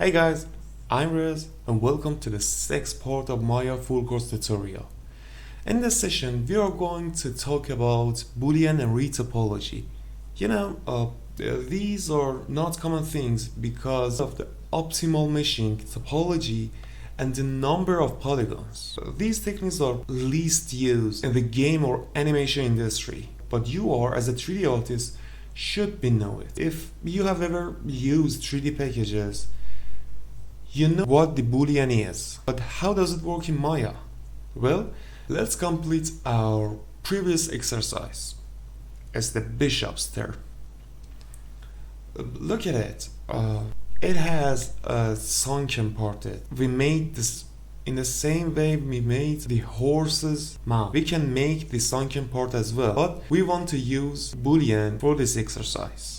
Hey guys, I'm Riz and welcome to the sixth part of Maya full course tutorial. In this session, we are going to talk about Boolean and retopology. These are not common things because of the optimal meshing topology and the number of polygons. These techniques are least used in the game or animation industry, but you are, as a 3D artist, should be know it. If you have ever used 3D packages, you know what the Boolean is, but how does it work in Maya? Well, let's complete our previous exercise. It's the bishop's turn. Look at it. It has a sunken part. We made this in the same way we made the horse's mouth. We can make the sunken part as well, but we want to use Boolean for this exercise.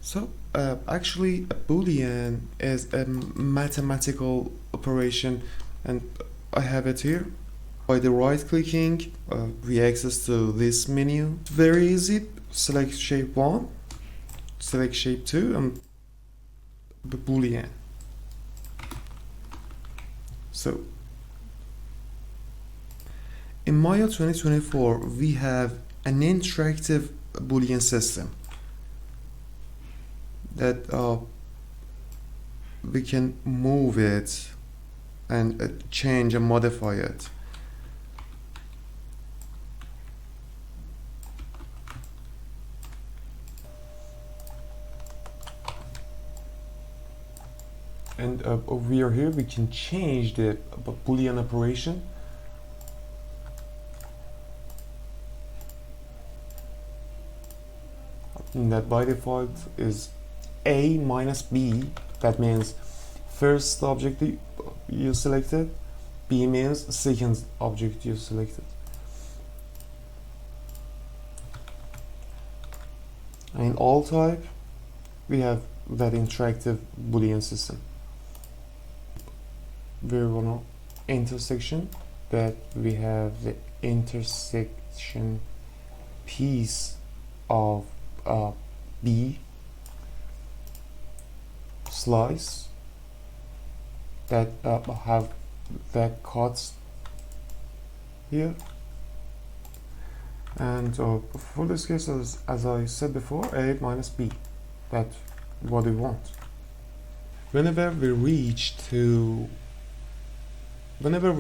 So actually a Boolean is a mathematical operation, and I have it here. By the right clicking, we access to this menu. It's very easy. Select shape 1, select shape 2, and Boolean. So in Maya 2024 we have an interactive Boolean system that we can move it and change and modify it. And over here we can change the Boolean operation. And that by default is A minus B. That means first object you selected, B means second object you selected. And in all type we have that interactive Boolean system. We're gonna intersection, that we have the intersection piece of B slice that have that cuts here, and for this case, as I said before, A minus B, that's what we want. Whenever we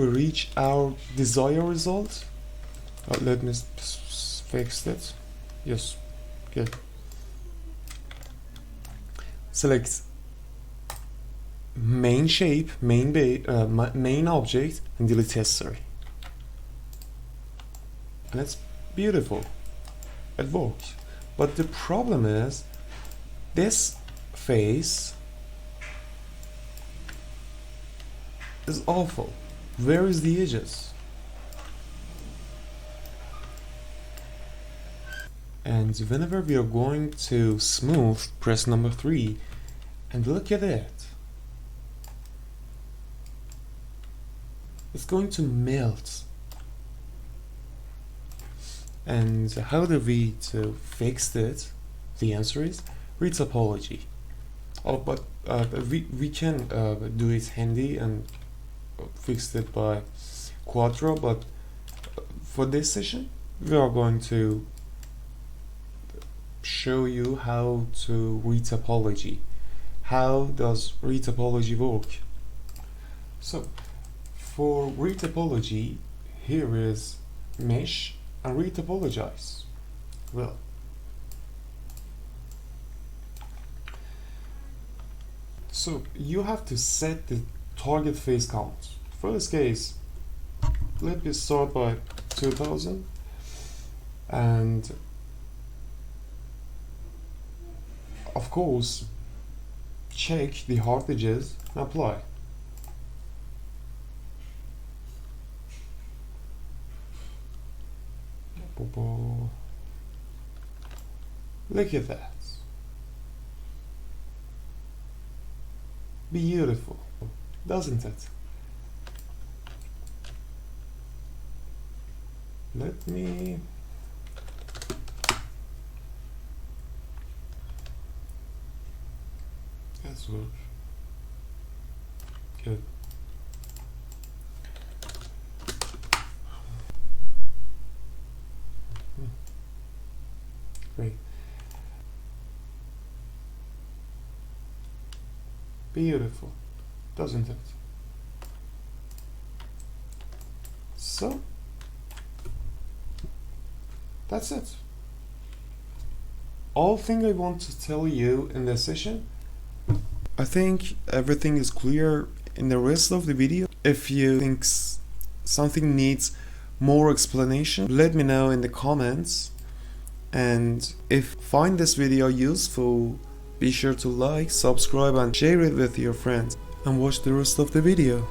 reach our desired result, let me fix it. Yes, good. Select main shape, main object, and delete history. And it's beautiful. It works. But the problem is this face is awful. Where is the edges? And whenever we are going to smooth, press number 3 and look at it. It's going to melt. And how do we to fix it? The answer is Retopology. But we can do it handy and fix it by Quattro, but for this session we are going to show you how to Retopology. How does Retopology work? So for Retopology, here is mesh and retopologize. Well, so you have to set the target face count. For this case, let me start by 2000 and of course check the hard edges and apply. Look at that. Beautiful, doesn't it? Let me That's good. Good. Great. Beautiful, doesn't it? So, that's it. All thing I want to tell you in this session. I think everything is clear in the rest of the video. If you think something needs more explanation, let me know in the comments. And if you find this video useful, be sure to like, subscribe and share it with your friends. And watch the rest of the video.